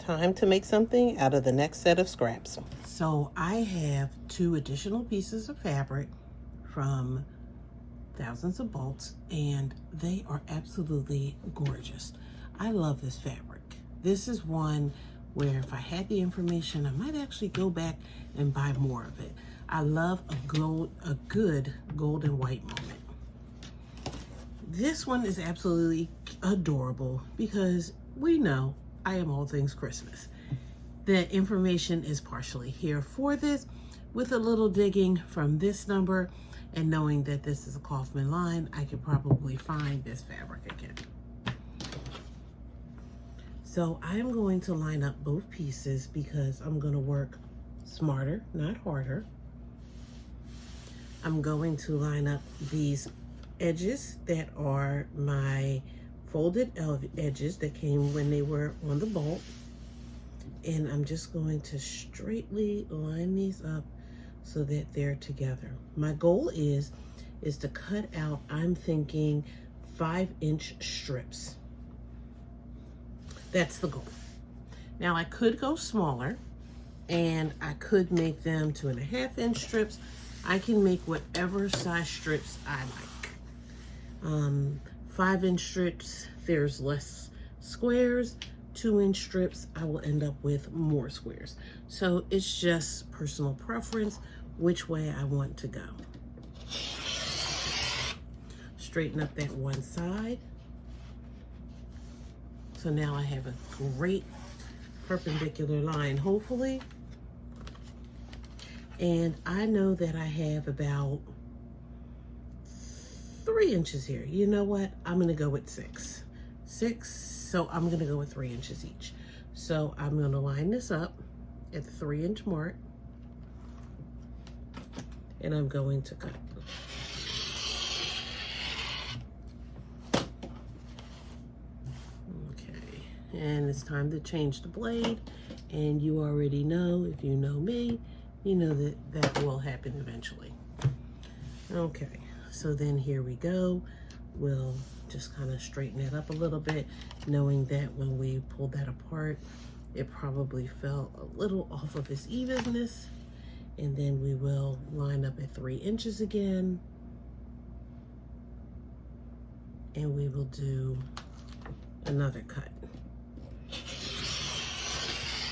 Time to make something out of the next set of scraps. So I have 2 additional pieces of fabric from Thousands of Bolts, and they are absolutely gorgeous. I love this fabric. This is one where if I had the information, I might actually go back and buy more of it. I love a good gold and white moment. This one is absolutely adorable because we know I am all things Christmas. The information is partially here for this. With a little digging from this number and knowing that this is a Kaufman line, I could probably find this fabric again. So I'm going to line up both pieces because I'm going to work smarter, not harder. I'm going to line up these edges that are my folded edges that came when they were on the bolt. And I'm just going to straightly line these up so that they're together. My goal is to cut out, I'm thinking 5-inch strips. That's the goal. Now I could go smaller and I could make them 2.5-inch strips. I can make whatever size strips I like. 5-inch strips, there's less squares. 2-inch strips, I will end up with more squares. So it's just personal preference, which way I want to go. Straighten up that one side. So now I have a great perpendicular line, hopefully. And I know that I have about 3 inches here. You know what? I'm gonna go with 6. So I'm gonna go with 3 inches each. So I'm gonna line this up at the 3-inch mark. And I'm going to cut. Okay, and it's time to change the blade. And you already know, if you know me, you know that that will happen eventually. Okay, so then here we go. We'll just kind of straighten it up a little bit, knowing that when we pulled that apart, it probably fell a little off of its evenness. And then we will line up at 3 inches again. And we will do another cut.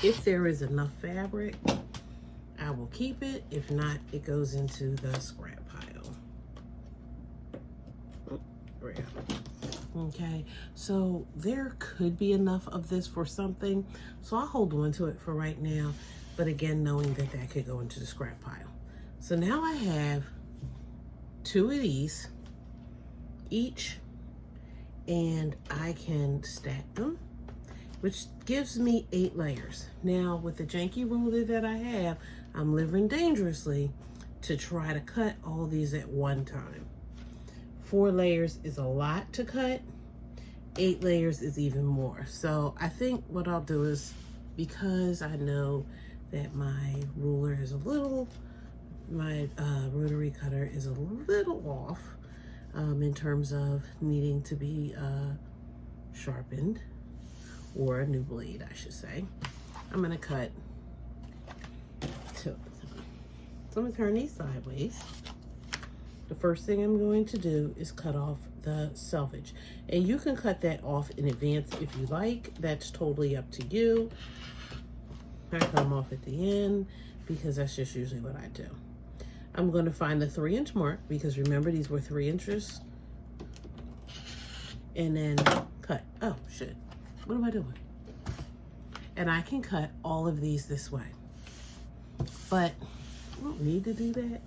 If there is enough fabric, I will keep it. If not, it goes into the scrap pile. Oh, there we go. Okay, so there could be enough of this for something. So I'll hold on to it for right now. But again, knowing that that could go into the scrap pile. So now I have 2 of these each, and I can stack them, which gives me 8 layers. Now with the janky ruler that I have, I'm living dangerously to try to cut all these at one time. 4 layers is a lot to cut. 8 layers is even more. So I think what I'll do is, because I know that my ruler is a little, my rotary cutter is a little off in terms of needing to be sharpened, or a new blade, I should say. I'm gonna cut 2 at a time. So I'm gonna turn these sideways. The first thing I'm going to do is cut off the selvage. And you can cut that off in advance if you like. That's totally up to you. I cut them off at the end because that's just usually what I do. I'm going to find the 3-inch mark because remember these were 3 inches. And then cut. Oh shit, what am I doing? And I can cut all of these this way. But I don't need to do that.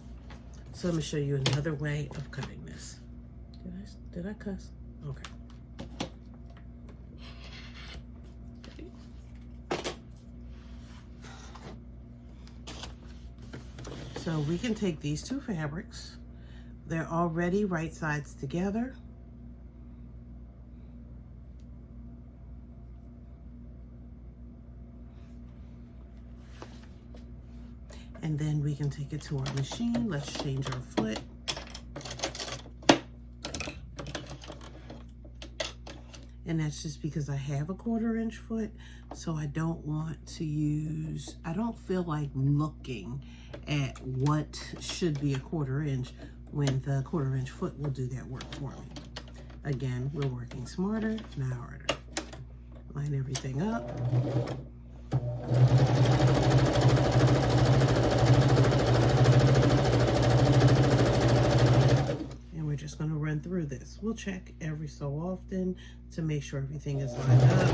So I'm gonna show you another way of cutting this. Did I cuss? Okay. So we can take these 2 fabrics. They're already right sides together. And then we can take it to our machine. Let's change our foot. And that's just because I have a 1/4 inch foot, so I don't want to use, I don't feel like looking at what should be a 1/4 inch when the 1/4 inch foot will do that work for me. Again, we're working smarter, not harder. Line everything up. And we're just going to run through this. We'll check every so often to make sure everything is lined up.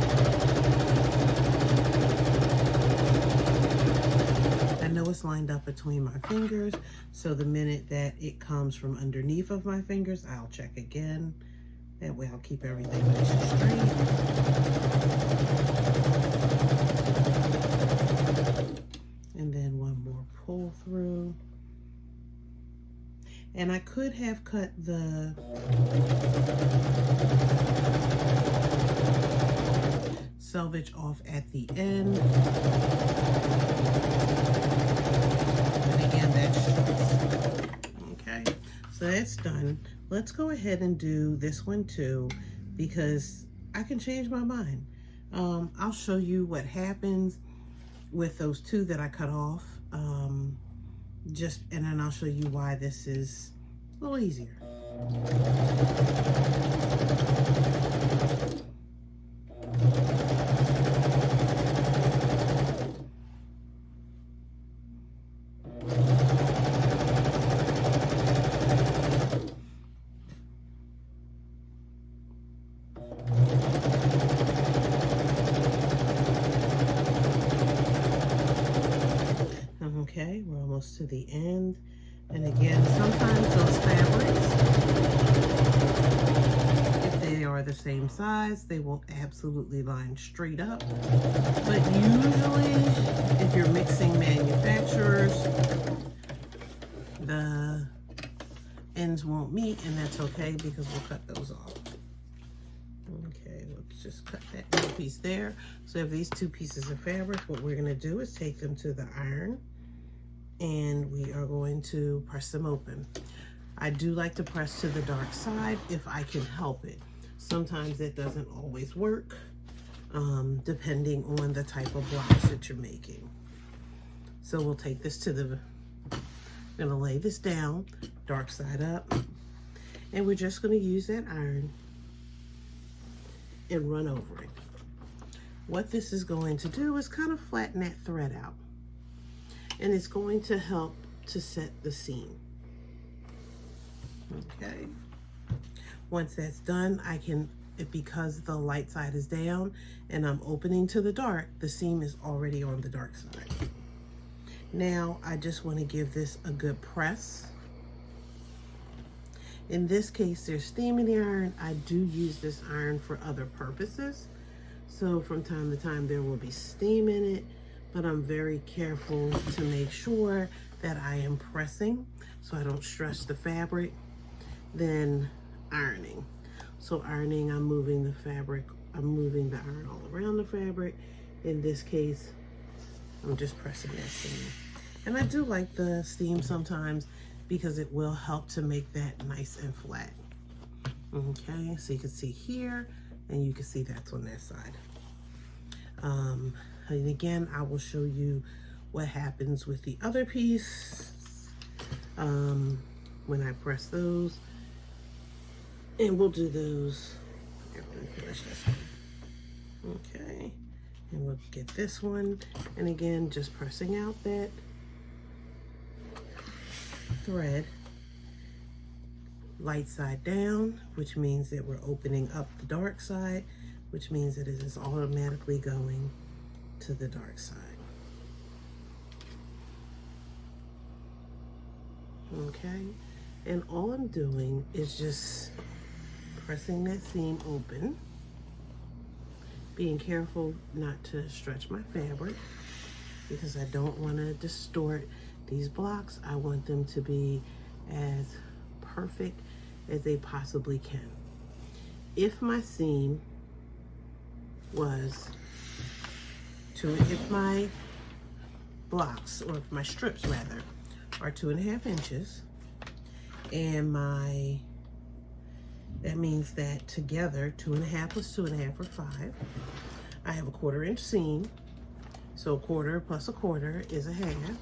I know it's lined up between my fingers, so the minute that it comes from underneath of my fingers, I'll check again. That way I'll keep everything nice and straight. And then one more pull through. And I could have cut the selvage off at the end. But again, that's short. Okay, so that's done. Let's go ahead and do this one too, because I can change my mind. I'll show you what happens with those 2 that I cut off. And then I'll show you why this is a little easier. Okay, we're almost to the end. And again, sometimes those fabrics, if they are the same size, they will absolutely line straight up. But usually, if you're mixing manufacturers, the ends won't meet, and that's okay because we'll cut those off. Okay, let's just cut that little piece there. So if these 2 pieces of fabric, what we're going to do is take them to the iron, and we are going to press them open. I do like to press to the dark side if I can help it. Sometimes it doesn't always work, depending on the type of blouse that you're making. So we'll take this to the, I'm gonna lay this down, dark side up, and we're just gonna use that iron and run over it. What this is going to do is kind of flatten that thread out. And it's going to help to set the seam. Okay. Once that's done, I can, because the light side is down and I'm opening to the dark, the seam is already on the dark side. Now, I just want to give this a good press. In this case, there's steam in the iron. I do use this iron for other purposes. So from time to time, there will be steam in it. But I'm very careful to make sure that I am pressing so I don't stress the fabric. Then ironing. So ironing, I'm moving the fabric, I'm moving the iron all around the fabric. In this case, I'm just pressing that seam. And I do like the steam sometimes because it will help to make that nice and flat. Okay, so you can see here, and you can see that's on that side. And again, I will show you what happens with the other piece when I press those. And we'll do those. Okay, and we'll get this one. And again, just pressing out that thread, light side down, which means that we're opening up the dark side, which means that it is automatically going to the dark side. Okay, and all I'm doing is just pressing that seam open, being careful not to stretch my fabric because I don't want to distort these blocks. I want them to be as perfect as they possibly can. If my seam was if my blocks, or if my strips rather, are 2.5 inches, and my That means that together, 2.5 plus 2.5 are 5. I have a 1/4 inch seam. So a 1/4 plus a 1/4 is a 1/2.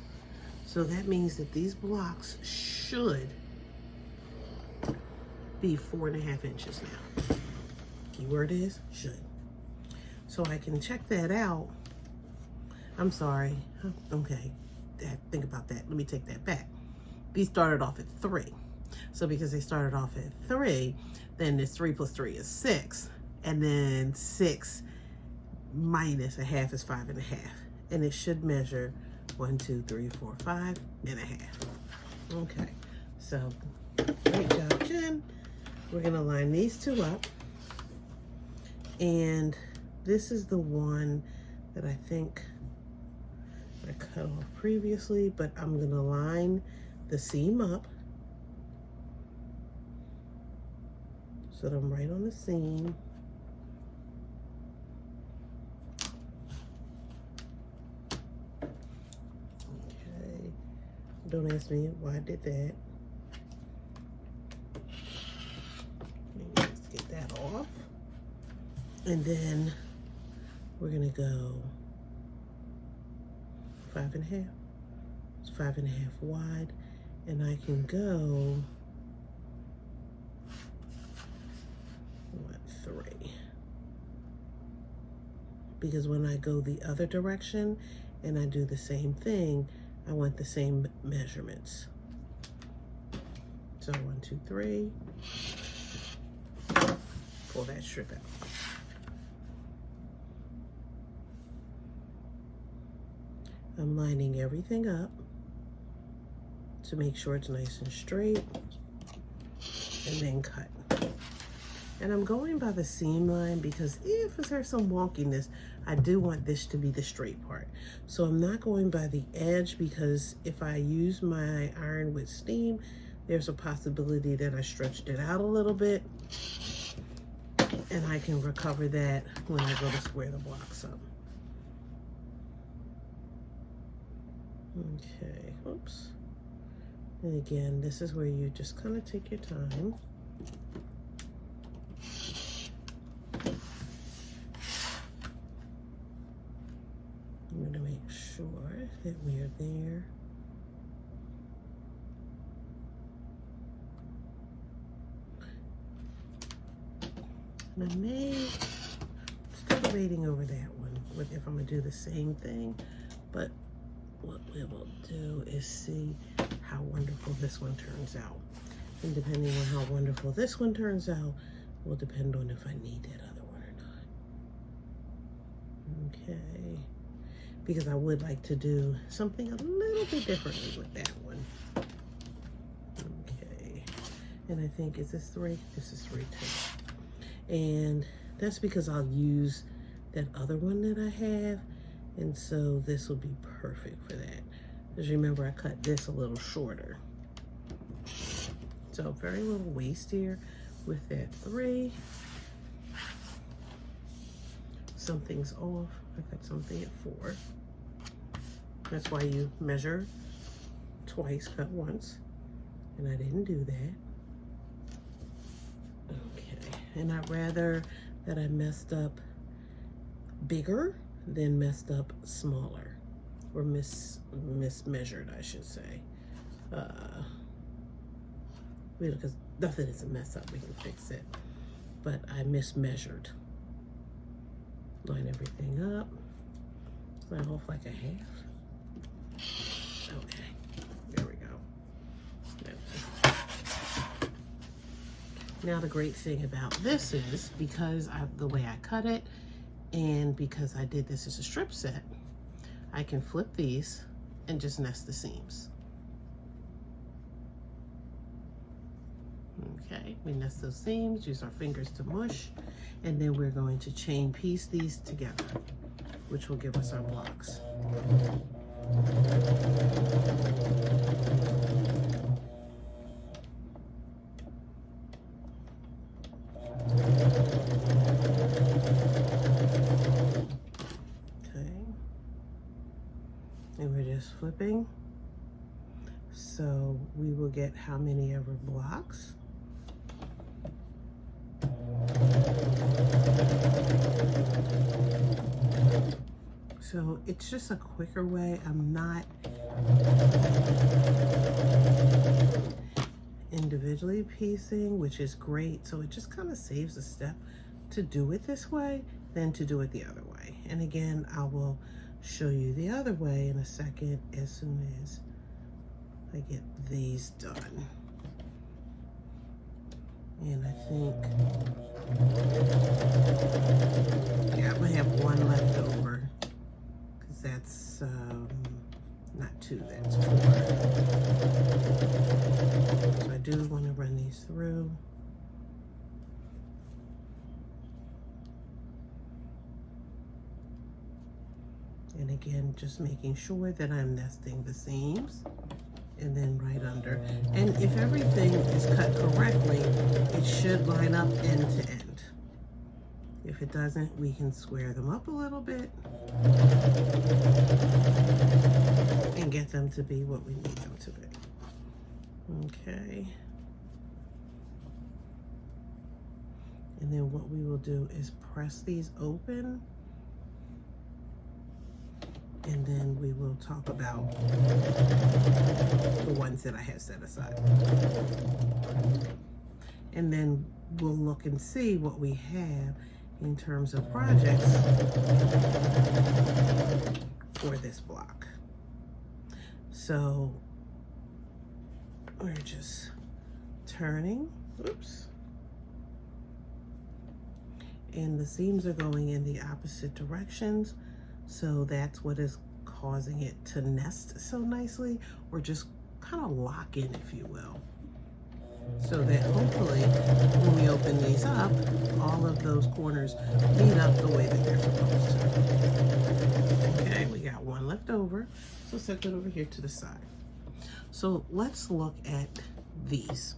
So that means that these blocks should be 4.5 inches now. Keyword is should. So I can check that out. I'm sorry. Okay. Think about that. Let me take that back. These started off at 3. So because they started off at 3, then this 3 plus 3 is 6. And then 6 minus a 1/2 is 5.5. And it should measure 1, 2, 3, 4, 5.5. Okay. So great job, Jen. We're going to line these two up. And this is the one that I think I cut off previously, but I'm going to line the seam up so that I'm right on the seam. Okay. Don't ask me why I did that. Let's get that off. And then we're going to go 5.5. It's 5.5 wide, and I can go 3. Because when I go the other direction and I do the same thing, I want the same measurements. So 1, 2, 3. Pull that strip out. I'm lining everything up to make sure it's nice and straight, and then cut. And I'm going by the seam line because if there's some wonkiness, I do want this to be the straight part. So I'm not going by the edge because if I use my iron with steam, there's a possibility that I stretched it out a little bit, and I can recover that when I go to square the blocks up. Okay, oops. And again, this is where you just kind of take your time. I'm going to make sure that we are there. And I may still debating over that one, if I'm going to do the same thing, but what we will do is see how wonderful this one turns out. And depending on how wonderful this one turns out will depend on if I need that other one or not. Okay. Because I would like to do something a little bit differently with that one. Okay. And I think, is this 3? This is 3 too. And that's because I'll use that other one that I have. And so this will be perfect for that. Because remember, I cut this a little shorter. So very little waste here with that 3. Something's off. I cut something at 4. That's why you measure twice, cut once. And I didn't do that. Okay. And I'd rather that I messed up bigger than messed up smaller, or mismeasured, I should say. Because nothing is a mess up, we can fix it. But I mismeasured. Line everything up. Line off like a 1/2. Okay, there we go. Now the great thing about this is, because the way I cut it, and because I did this as a strip set, I can flip these and just nest the seams. Okay, we nest those seams, use our fingers to mush, and then we're going to chain piece these together, which will give us our blocks. And we're just flipping. So we will get how many ever blocks. So it's just a quicker way. I'm not individually piecing, which is great. So it just kind of saves a step to do it this way than to do it the other way. And again, I will show you the other way in a second as soon as I get these done. And I think, yeah, I'm gonna have one left over because that's not two, that's 4. So I do want to run these through. And again, just making sure that I'm nesting the seams and then right under. And if everything is cut correctly, it should line up end to end. If it doesn't, we can square them up a little bit and get them to be what we need them to be. Okay. And then what we will do is press these open, and then we will talk about the ones that I have set aside. And then we'll look and see what we have in terms of projects for this block. So we're just turning, oops. And the seams are going in the opposite directions. So that's what is causing it to nest so nicely, or just kind of lock in, if you will. So that hopefully when we open these up, all of those corners meet up the way that they're supposed to. Okay, we got one left over. So set that over here to the side. So let's look at these.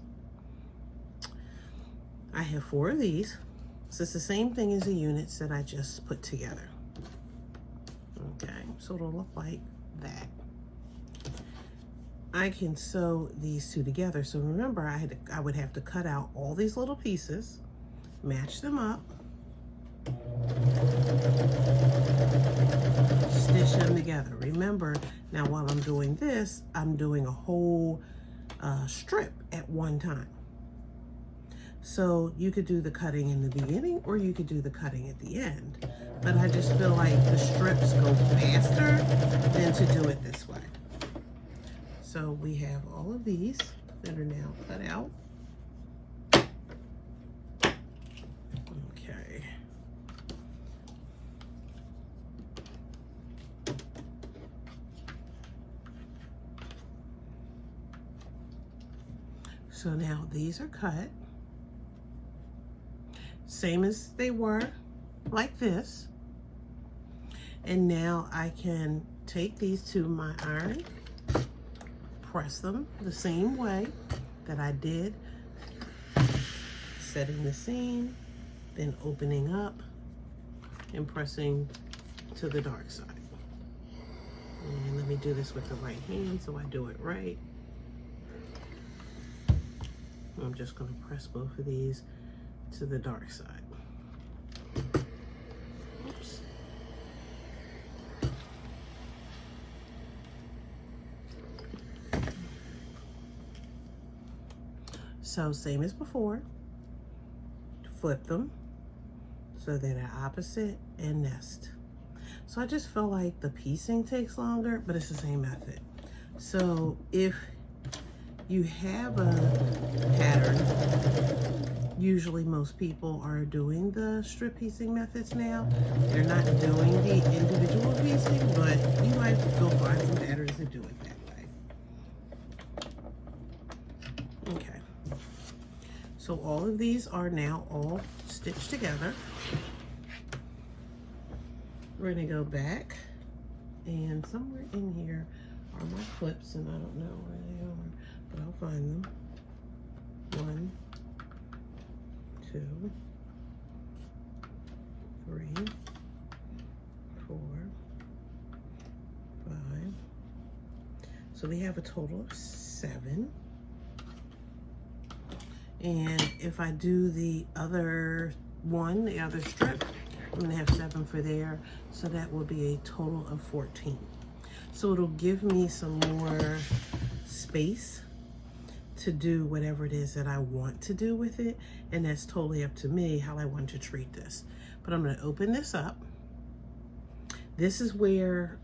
I have 4 of these. So it's the same thing as the units that I just put together. Okay, so it'll look like that. I can sew these 2 together. So remember, I would have to cut out all these little pieces, match them up, stitch them together. Remember, now while I'm doing this, I'm doing a whole strip at one time. So you could do the cutting in the beginning, or you could do the cutting at the end. But I just feel like the strips go faster than to do it this way. So we have all of these that are now cut out. Okay. So now these are cut. Same as they were, like this. And now I can take these to my iron, press them the same way that I did, setting the seam, then opening up and pressing to the dark side. And let me do this with the right hand so I do it right. I'm just going to press both of these to the dark side. Oops. So same as before, flip them so they're opposite and nest. So I just feel like the piecing takes longer, but it's the same method. So if you have a pattern, usually most people are doing the strip piecing methods now. They're not doing the individual piecing, but you might go find some patterns that do it that way. Okay. So all of these are now all stitched together. We're gonna go back, and somewhere in here are my clips, and I don't know where they are, but I'll find them. 1, 2, 3, 4, 5. So we have a total of 7. And if I do the other one, the other strip, I'm gonna have 7 for there, so that will be a total of 14. So it'll give me some more space to do whatever it is that I want to do with it, and that's totally up to me how I want to treat this. But I'm gonna open this up. This is where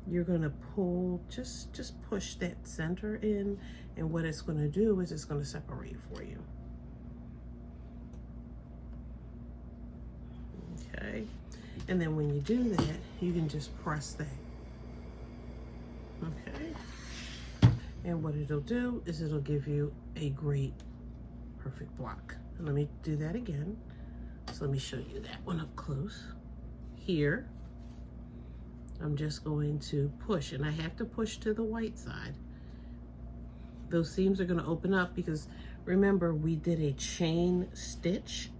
you're gonna pull, just push that center in, and what it's gonna do is it's gonna separate for you. Okay, and then when you do that, you can just press that. Okay, and what it'll do is it'll give you a great, perfect block. And let me do that again. So let me show you that one up close. Here, I'm just going to push, and I have to push to the white side. Those seams are going to open up because remember we did a chain stitch.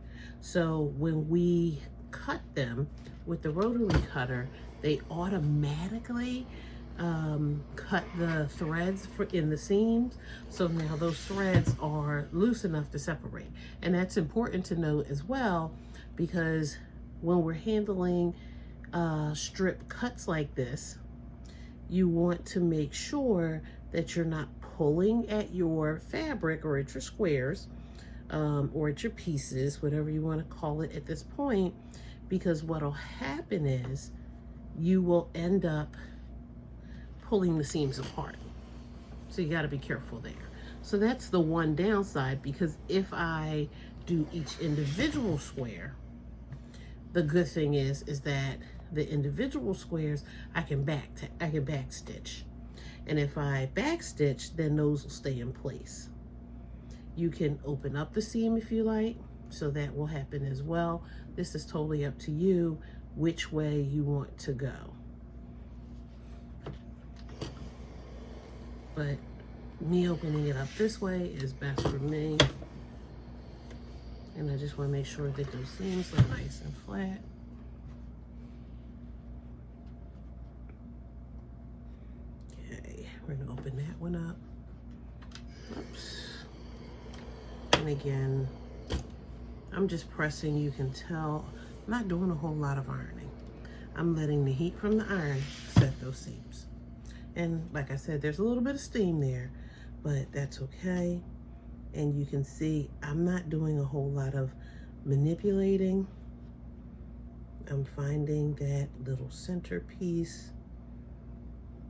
So when we cut them with the rotary cutter, they automatically cut the threads in the seams. So now those threads are loose enough to separate. And that's important to note as well, because when we're handling strip cuts like this, you want to make sure that you're not pulling at your fabric or at your squares or at your pieces, whatever you want to call it at this point, because what'll happen is you will end up pulling the seams apart. So you got to be careful there. So that's the one downside, because if I do each individual square, the good thing is that the individual squares I can back stitch, and if I back stitch, then those will stay in place. You can open up the seam if you like, so that will happen as well. This is totally up to you which way you want to go. But me opening it up this way is best for me. And I just want to make sure that those seams are nice and flat. Okay, we're gonna open that one up. Oops. And again, I'm just pressing. You can tell I'm not doing a whole lot of ironing. I'm letting the heat from the iron set those seams. And like I said, there's a little bit of steam there, but that's okay. And you can see I'm not doing a whole lot of manipulating. I'm finding that little center piece,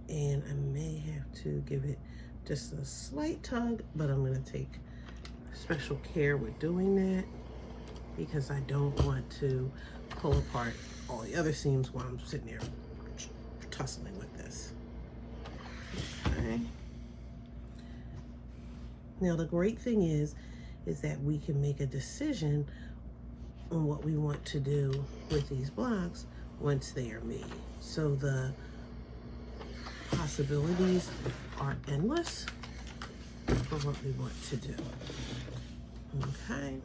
and I may have to give it just a slight tug, but I'm going to take special care with doing that because I don't want to pull apart all the other seams while I'm sitting there tussling with this. Okay. Now the great thing is that we can make a decision on what we want to do with these blocks once they are made. So the possibilities are endless for what we want to do. Okay.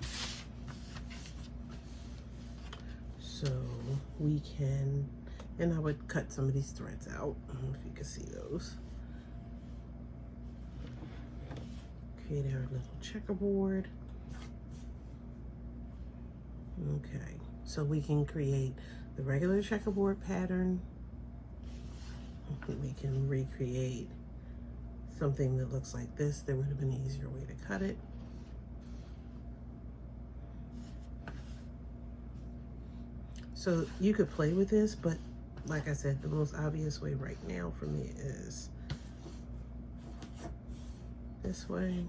So we can, and I would cut some of these threads out, if you can see those. Create our little checkerboard. Okay, so we can create the regular checkerboard pattern. We can recreate something that looks like this. There would have been an easier way to cut it. So you could play with this, but like I said, the most obvious way right now for me is this way.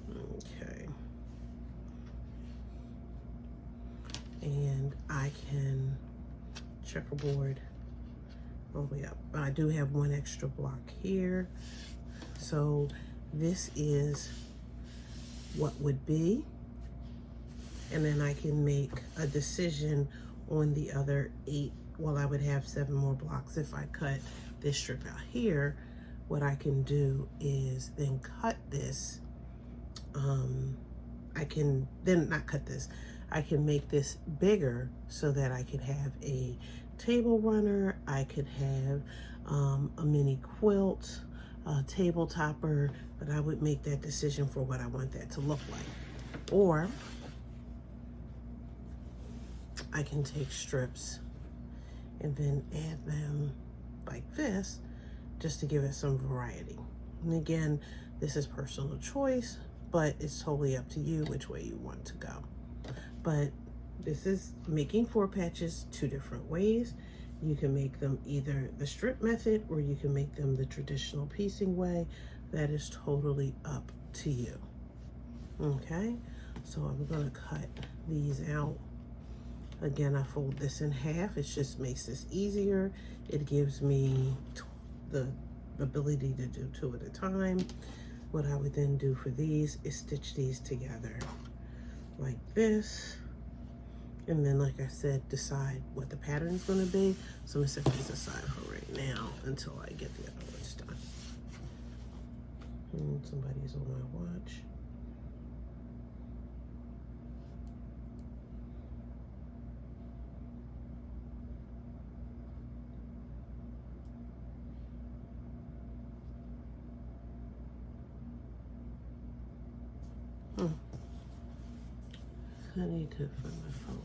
Okay. And I can checkerboard all the way up. But I do have one extra block here. So this is what would be. And then I can make a decision on the other 8. Well, I would have 7 more blocks if I cut this strip out here. What I can do is then cut this. I can then not cut this. I can make this bigger so that I could have a table runner. I could have a mini quilt, a table topper, but I would make that decision for what I want that to look like. Or I can take strips and then add them like this, just to give it some variety. And again, this is personal choice, but it's totally up to you which way you want to go. But this is making 4 patches 2 different ways. You can make them either the strip method, or you can make them the traditional piecing way. That is totally up to you. Okay, so I'm gonna cut these out. Again, I fold this in half. It just makes this easier. It gives me the ability to do 2 at a time. What I would then do for these is stitch these together like this. And then, like I said, decide what the pattern is going to be. So I'm going to set these aside for right now until I get the other ones done. And somebody's on my watch. I need to find my phone.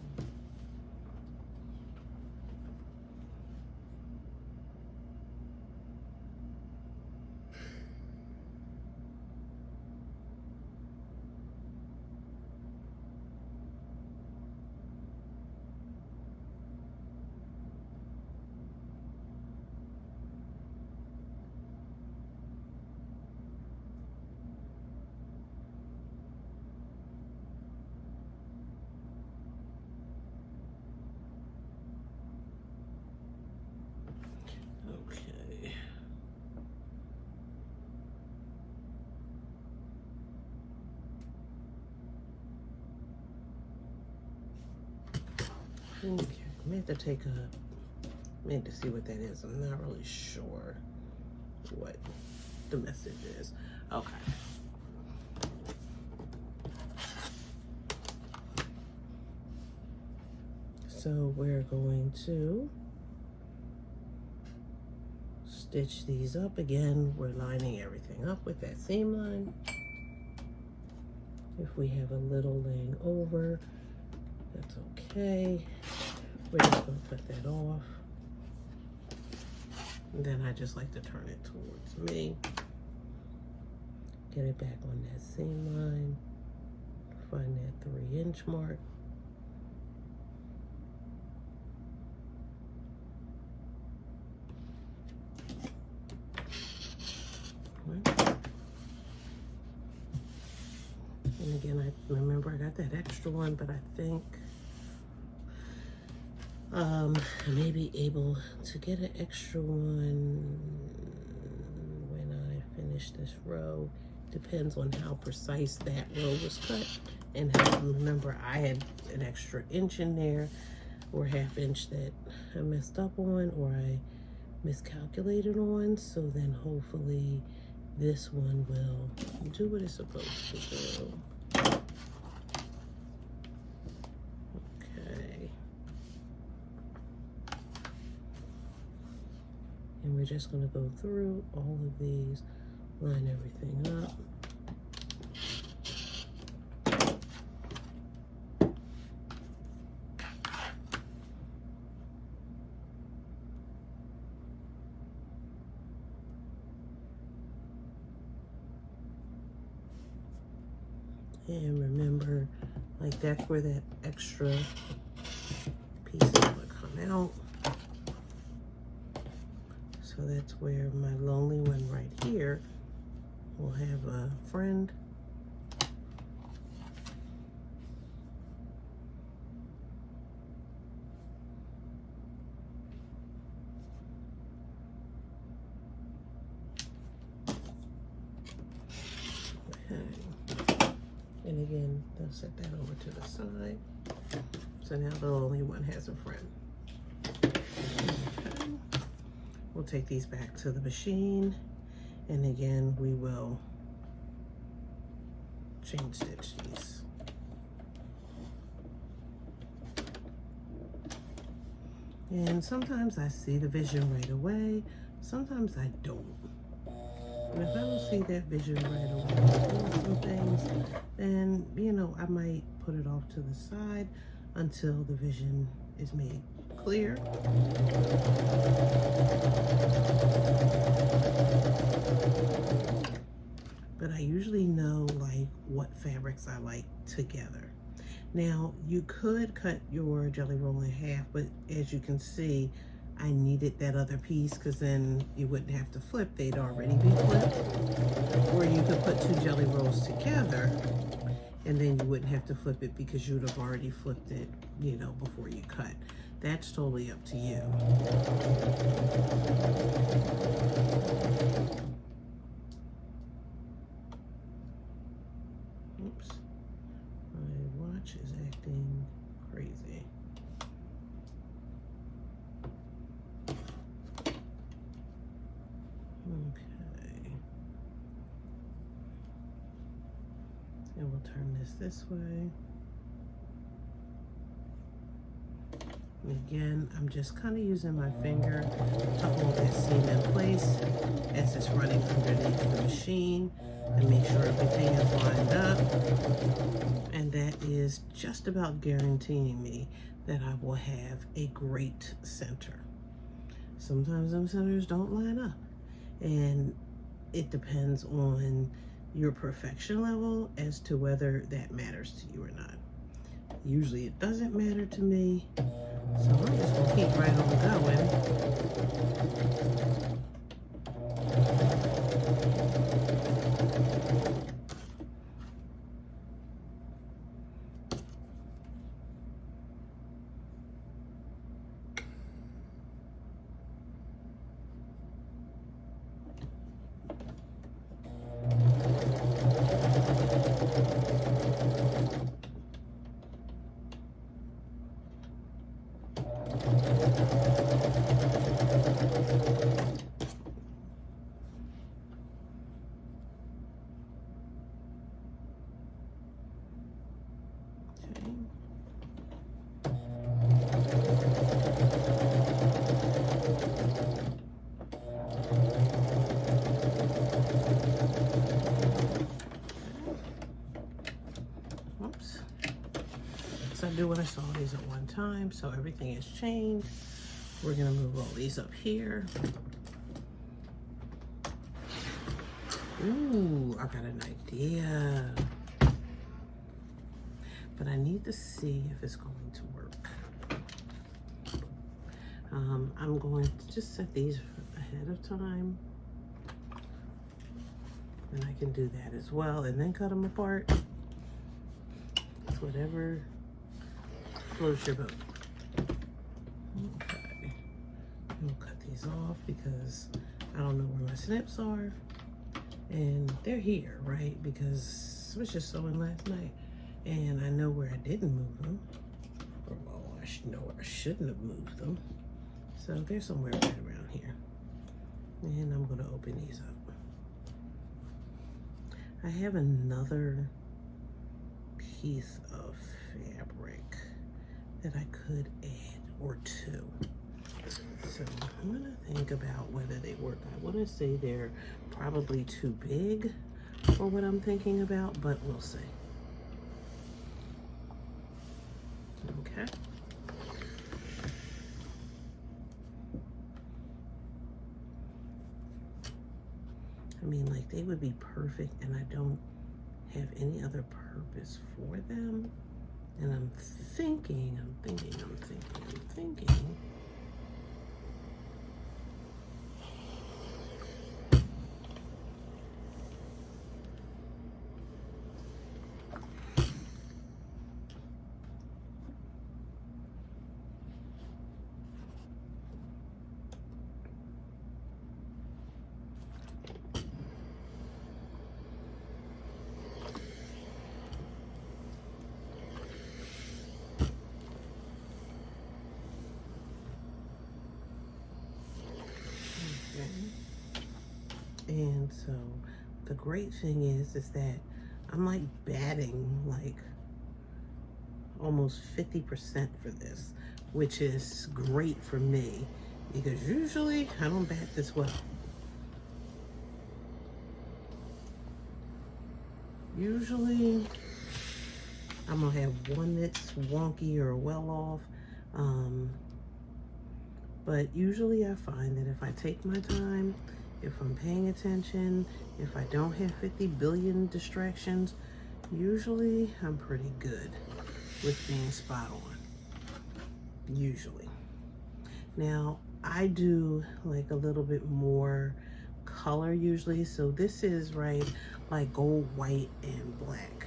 Okay, I may have to take a minute to see what that is. I'm not really sure what the message is. Okay. So we're going to stitch these up again. We're lining everything up with that seam line. If we have a little laying over, that's okay. We're just going to cut that off. And then I just like to turn it towards me. Get it back on that seam line. Find that 3-inch mark. And again, I remember I got that extra one, but I think I may be able to get an extra one when I finish this row. Depends on how precise that row was cut, and how, remember I had an extra inch in there, or ½ inch that I messed up on, or I miscalculated on. So then hopefully this one will do what it's supposed to do. Okay. And we're just going to go through all of these, line everything up. And remember, like that's where that extra piece is going to come out. So that's where my lonely one right here will have a friend. And again, they'll set that over to the side. So now the only one has a friend. Okay. We'll take these back to the machine. And again, we will chain stitch these. And sometimes I see the vision right away. Sometimes I don't. And if I don't see that vision right away, some things, then, you know, I might put it off to the side. until the vision is made clear. But I usually know like what fabrics I like together. Now you could cut your jelly roll in half, but as you can see, I needed that other piece because then you wouldn't have to flip, they'd already be flipped. Or you could put two jelly rolls together and then you wouldn't have to flip it because you'd have already flipped it, you know, before you cut. That's totally up to you. Oops, my watch is acting crazy. Okay. And we'll turn this way. And again, I'm just kind of using my finger to hold that seam in place as it's running underneath the machine and make sure everything is lined up. And that is just about guaranteeing me that I will have a great center. Sometimes them centers don't line up, and it depends on your perfection level as to whether that matters to you or not. Usually it doesn't matter to me, so I'm just gonna keep right on going. So I do want to sew these at one time, so everything is changed. We're gonna move all these up here. Ooh, I got an idea. But I need to see if it's going to work. I'm going to just set these ahead of time. And I can do that as well, and then cut them apart. It's whatever floats your boat. Okay, we'll cut these off because I don't know where my snips are, and they're here, right? Because I was just sewing last night, and I know where I didn't move them, or well, I know where I shouldn't have moved them. So they're somewhere right around here, and I'm going to open these up. I have another piece of fabric that I could add, or two. So I'm gonna think about whether they work. I wanna say they're probably too big for what I'm thinking about, but we'll see. Okay. I mean, like, they would be perfect, and I don't have any other purpose for them. And I'm thinking. And so the great thing is that I'm like batting like almost 50% for this, which is great for me because usually I don't bat this well. Usually I'm gonna have one that's wonky or well off. But usually I find that if I take my time, if I'm paying attention, if I don't have 50 billion distractions, usually I'm pretty good with being spot on, usually. Now, I do like a little bit more color usually, so this is right like gold, white, and black.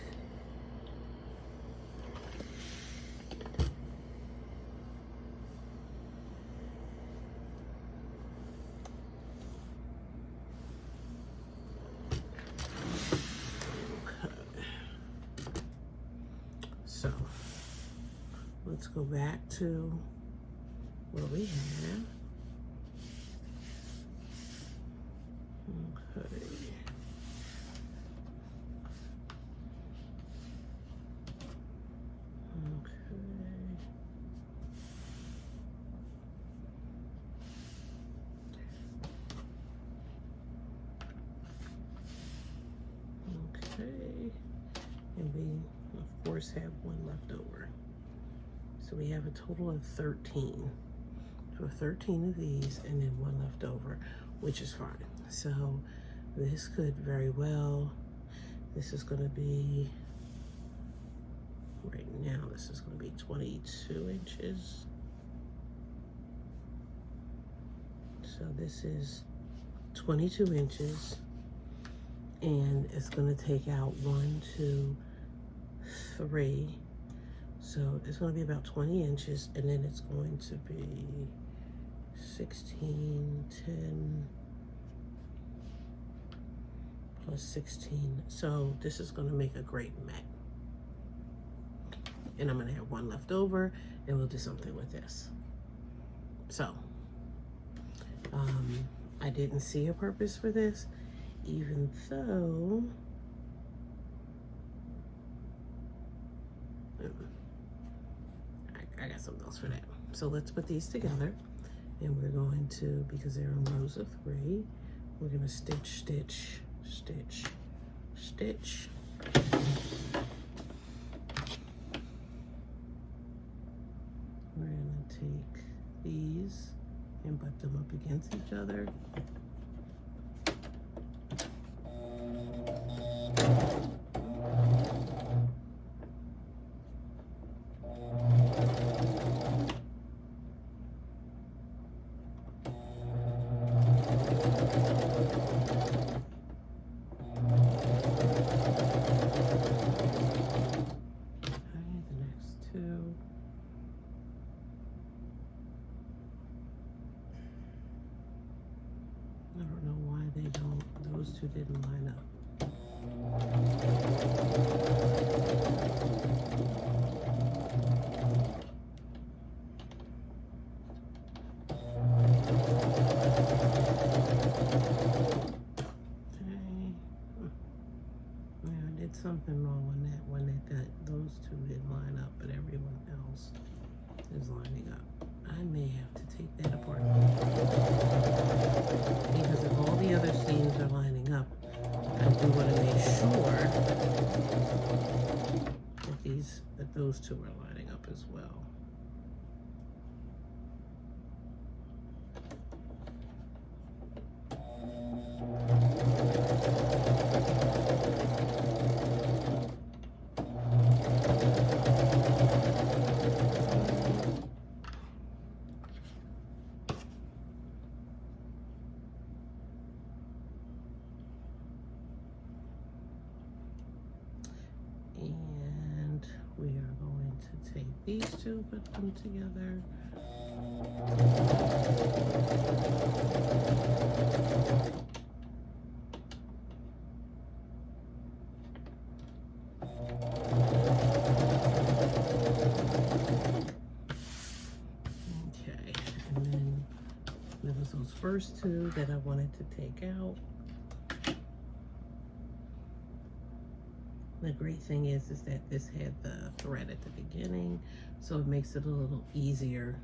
So let's go back to what we have. Okay. Okay. And we, of course, have one left over. So we have a total of 13. So 13 of these and then one left over, which is fine. So this could very well, this is gonna be, right now, this is gonna be 22 inches. So this is 22 inches and it's gonna take out 1, 2, 3. So it's gonna be about 20 inches and then it's going to be 16, 10, plus 16. So this is gonna make a great mat. And I'm gonna have one left over and we'll do something with this. So, I didn't see a purpose for this, even though, I got something else for that. So let's put these together and we're going to, because they're in rows of 3, we're gonna stitch, stitch, stitch, stitch. We're gonna take these and butt them up against each other. I don't know why they don't, those two didn't line up. Okay. Yeah, I did something wrong on that one, that those two didn't line up, but everyone else is lining up. I may have to take that apart. Because if all the other seams are lining up, I do want to make sure that those two are lining up as well. And we are going to take these two, put them together. Okay, and then there was those first two that I wanted to take out. The great thing is that this had the thread at the beginning, so it makes it a little easier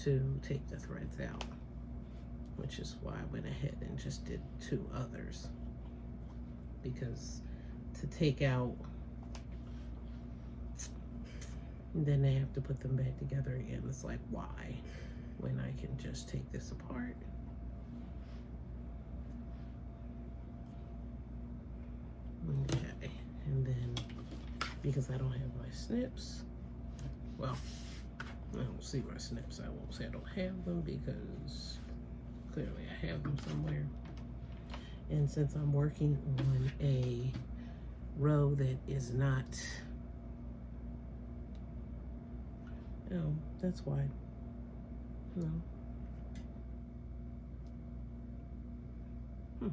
to take the threads out, which is why I went ahead and just did 2 others, because to take out And then they have to put them back together again. It's like, why? When I can just take this apart. Okay, and then because I don't have my snips, well, I don't see my snips. I won't say I don't have them because clearly I have them somewhere. And since I'm working on a row that is not, oh, that's why. No. Let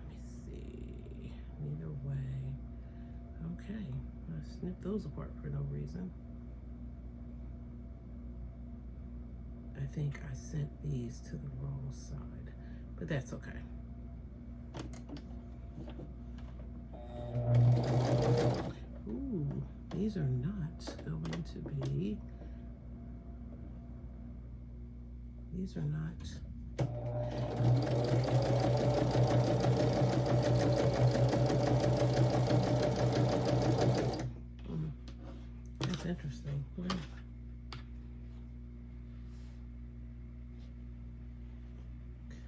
me see. Either way. Okay. I snipped those apart for no reason. I think I sent these to the wrong side, but that's okay. Ooh, these are not going to be, these are not. That's interesting. Yeah.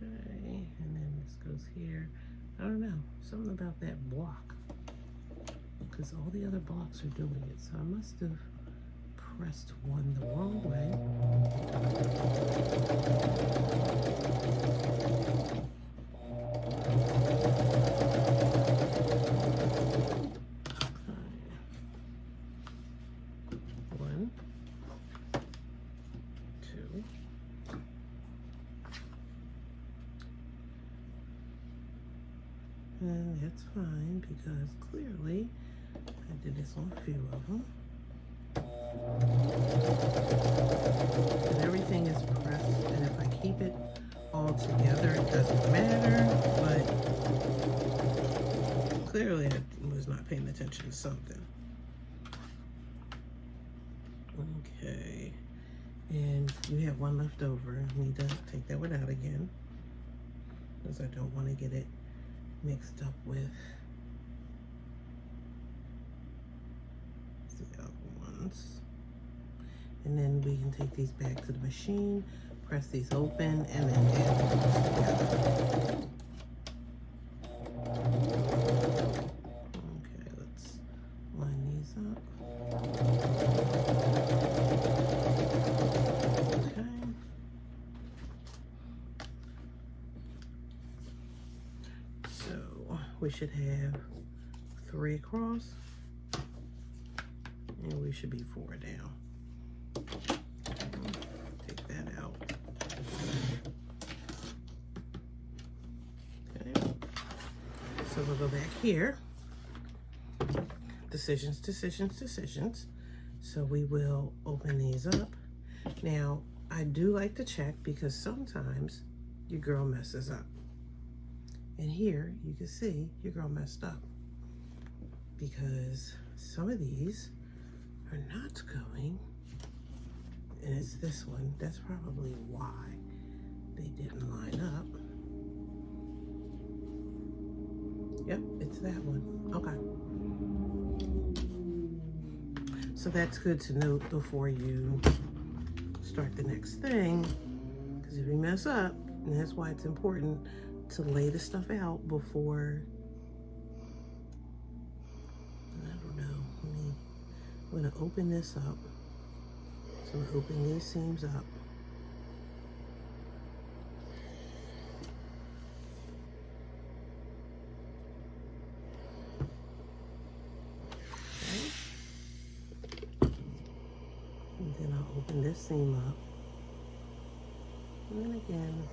Okay, and then this goes here. I don't know, something about that block, because all the other blocks are doing it, so I must have pressed one the wrong way. One, two. And that's fine because clearly I did this on a few of them. And everything is pressed, and if I keep it all together, it doesn't matter, but clearly I was not paying attention to something. Okay, and you have one left over. I need to take that one out again because I don't want to get it mixed up with the other ones. And then we can take these back to the machine, press these open, and then add them together. Okay, let's line these up. Okay. So we should have 3 across, and we should be 4 down. Take that out. Okay. So we'll go back here. Decisions, decisions, decisions. So we will open these up. Now, I do like to check because sometimes your girl messes up. And here you can see your girl messed up because some of these are not going. And it's this one. That's probably why they didn't line up. Yep, it's that one. Okay. So that's good to note before you start the next thing. Because if you mess up, and that's why it's important to lay the stuff out before, I don't know. I'm going to open this up. So I'm going to open these seams up. Okay. And then I'll open this seam up. And then again,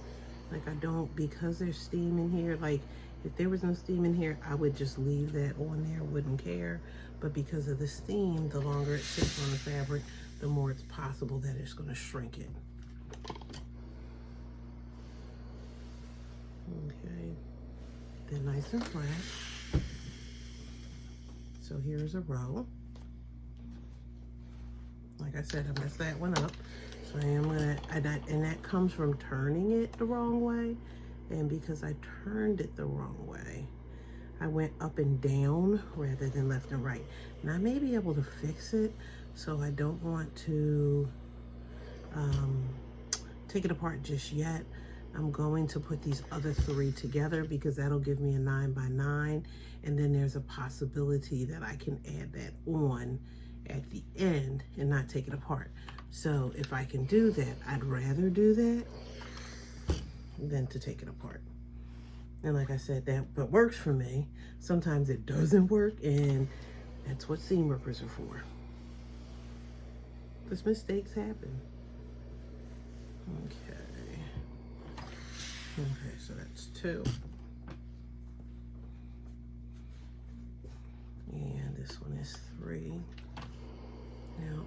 like I don't, because there's steam in here, like if there was no steam in here, I would just leave that on there, wouldn't care. But because of the steam, the longer it sits on the fabric, the more it's possible that it's going to shrink it. Okay, they're nice and fresh. So here's a row. Like I said, I messed that one up. So I am gonna, and that comes from turning it the wrong way. And because I turned it the wrong way, I went up and down rather than left and right. And I may be able to fix it, so I don't want to take it apart just yet. I'm going to put these other 3 together because that'll give me a 9 by 9. And then there's a possibility that I can add that on at the end and not take it apart. So if I can do that, I'd rather do that than to take it apart. And like I said, that works for me. Sometimes it doesn't work, and that's what seam rippers are for. Because mistakes happen. Okay, so that's 2. And this one is 3. Now,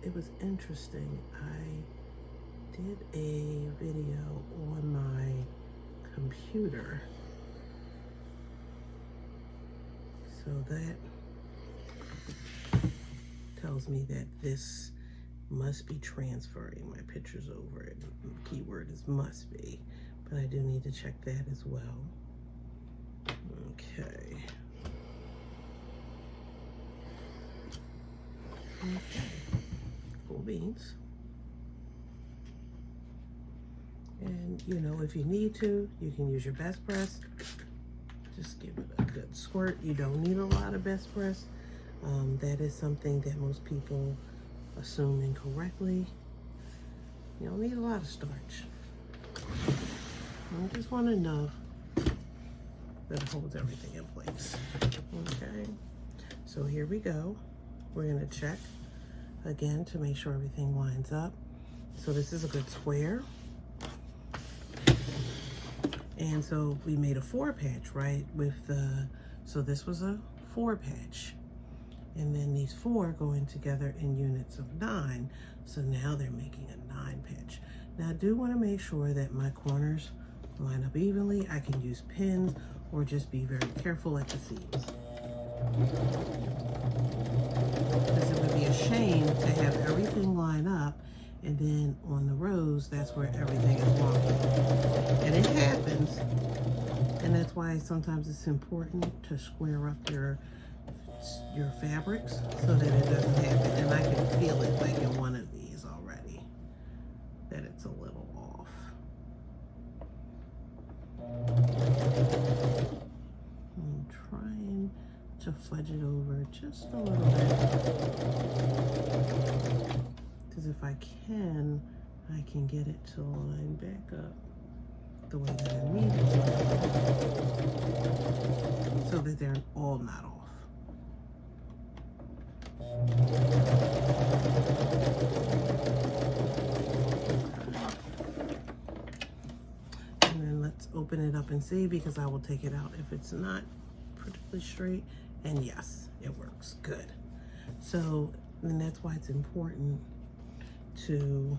it was interesting. I did a video on my computer. So that tells me that this must be transferring my pictures over it. The keyword is must be, but I do need to check that as well. Okay. Cool beans. And you know, if you need to, you can use your best press. Just give it a good squirt. You don't need a lot of best press. That is something that most people assume incorrectly. You don't need a lot of starch. I just want enough that it holds everything in place. Okay, so here we go. We're gonna check again to make sure everything lines up. So this is a good square. And so we made a 4 patch, right? So this was a 4 patch. And then these 4 going together in units of 9. So now they're making a 9 patch. Now I do want to make sure that my corners line up evenly. I can use pins or just be very careful at the seams. Because it would be a shame to have everything line up and then on the rows, that's where everything is wonky. And it happens. And that's why sometimes it's important to square up your fabrics so that it doesn't happen. And I can feel it like in one of these already, that it's a little off. I'm trying to fudge it over just a little bit. Because if I can get it to line back up the way that I need it, so that they're all not off. And then let's open it up and see, because I will take it out if it's not particularly straight. And yes, it works good. So, and that's why it's important to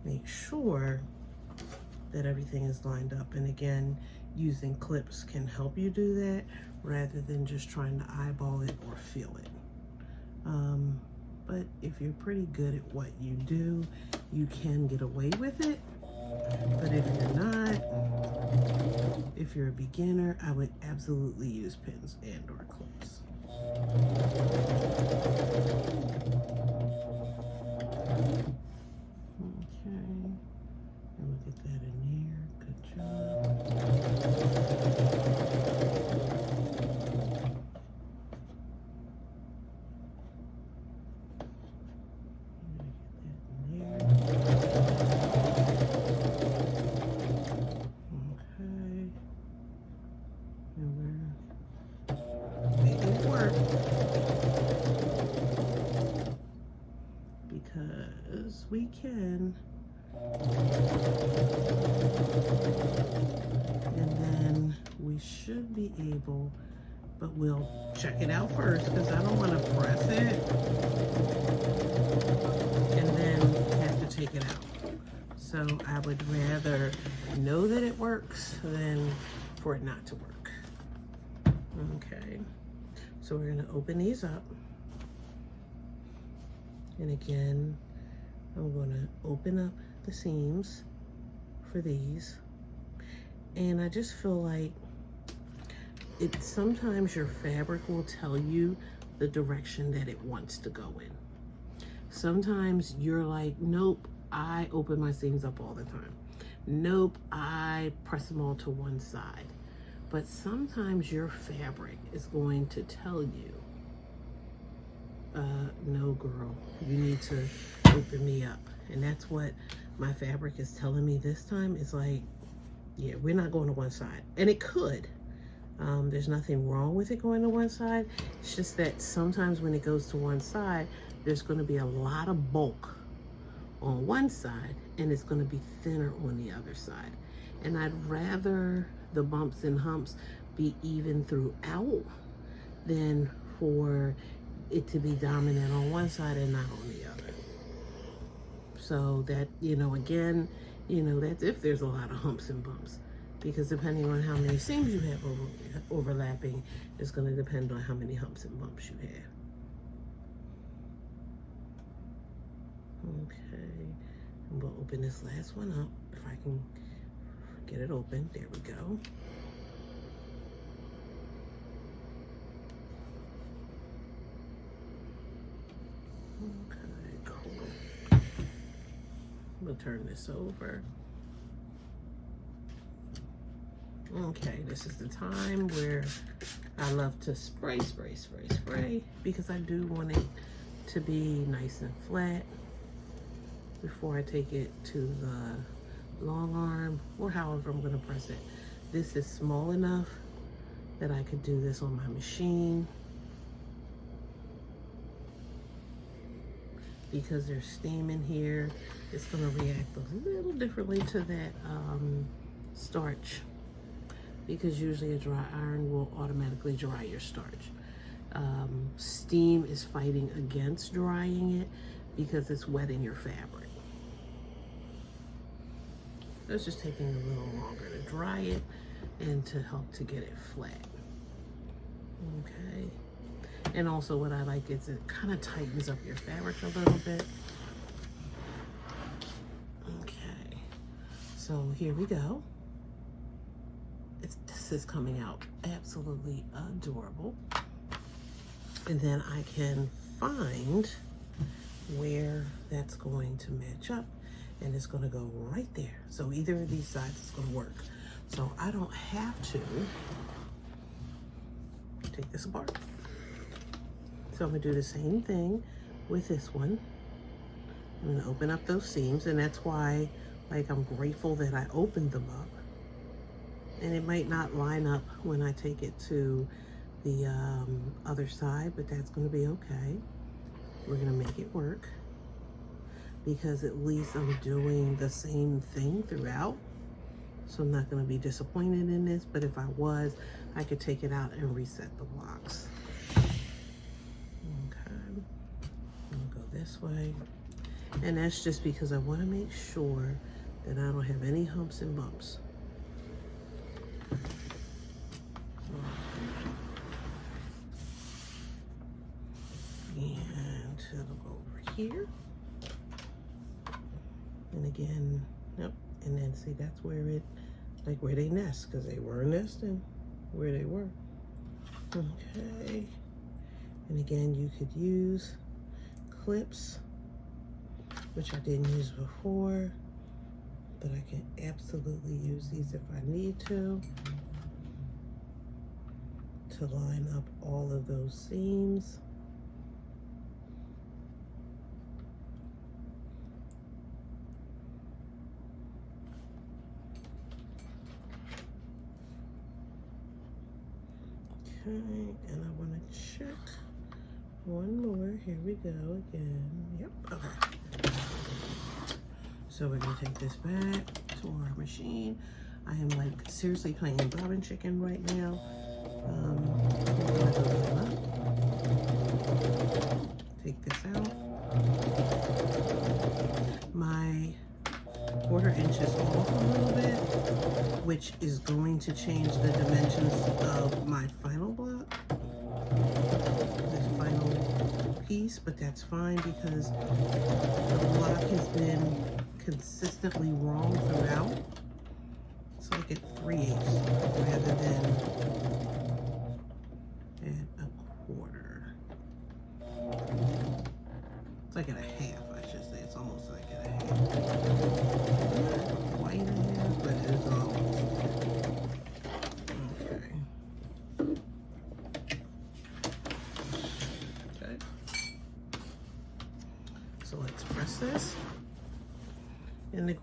make sure that everything is lined up. And again, using clips can help you do that rather than just trying to eyeball it or feel it. But if you're pretty good at what you do, you can get away with it. But if you're not, if you're a beginner, I would absolutely use pins and or clips. Okay, and we'll get that in here. Good job. Because we can, and then we should be able, but we'll check it out first because I don't want to press it and then have to take it out. So I would rather know that it works than for it not to work. Okay, so we're going to open these up. And again, I'm going to open up the seams for these. And I just feel like sometimes your fabric will tell you the direction that it wants to go in. Sometimes you're like, nope, I open my seams up all the time. Nope, I press them all to one side. But sometimes your fabric is going to tell you, no girl, you need to open me up. And that's what my fabric is telling me this time. It's like, yeah, we're not going to one side. And it could. There's nothing wrong with it going to one side. It's just that sometimes when it goes to one side, there's going to be a lot of bulk on one side and it's going to be thinner on the other side. And I'd rather the bumps and humps be even throughout than for it to be dominant on one side and not on the other. So that, you know, again, you know, that's if there's a lot of humps and bumps, because depending on how many seams you have overlapping, it's going to depend on how many humps and bumps you have. Okay, and we'll open this last one up if I can get it open. There we go. Okay, cool. We'll turn this over. Okay, this is the time where I love to spray, because I do want it to be nice and flat before I take it to the long arm or however I'm going to press it. This is small enough that I could do this on my machine. Because there's steam in here, it's going to react a little differently to that starch, because usually a dry iron will automatically dry your starch. Steam is fighting against drying it because it's wetting your fabric. So it's just taking a little longer to dry it and to help to get it flat. Okay. And also what I like is it kind of tightens up your fabric a little bit. Okay. So here we go. This is coming out absolutely adorable. And then I can find where that's going to match up, and it's going to go right there. So either of these sides is going to work. So I don't have to take this apart. So I'm going to do the same thing with this one. I'm going to open up those seams, and that's why, like, I'm grateful that I opened them up. And it might not line up when I take it to the other side, but that's going to be okay. We're going to make it work, because at least I'm doing the same thing throughout. So I'm not going to be disappointed in this, but if I was, I could take it out and reset the blocks. Okay, I'll go this way. And that's just because I want to make sure that I don't have any humps and bumps. And it'll go over here. And again, yep. And then see, that's where it, like where they nest, because they were nesting where they were. Okay. And again, you could use clips, which I didn't use before, but I can absolutely use these if I need to line up all of those seams. Okay, and I want to check one more. Here we go again. Yep, okay. So we're going to take this back to our machine. I am like seriously playing bobbin chicken right now. Take this out. My 1/4 inches off a little bit, which is going to change the dimensions of my final block, this final piece, but that's fine because the block has been consistently wrong throughout. It's like at 3/8 rather than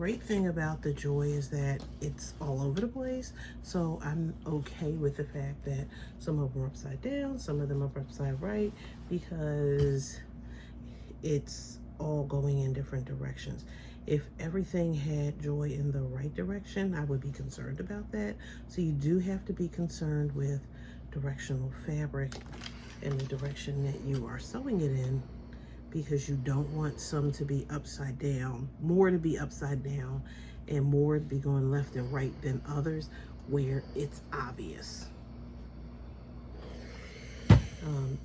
great thing about the Joy is that it's all over the place. So I'm okay with the fact that some of them are upside down, some of them are upside right, because it's all going in different directions. If everything had Joy in the right direction, I would be concerned about that. So you do have to be concerned with directional fabric and the direction that you are sewing it in, because you don't want some to be upside down, more to be upside down, and more to be going left and right than others where it's obvious.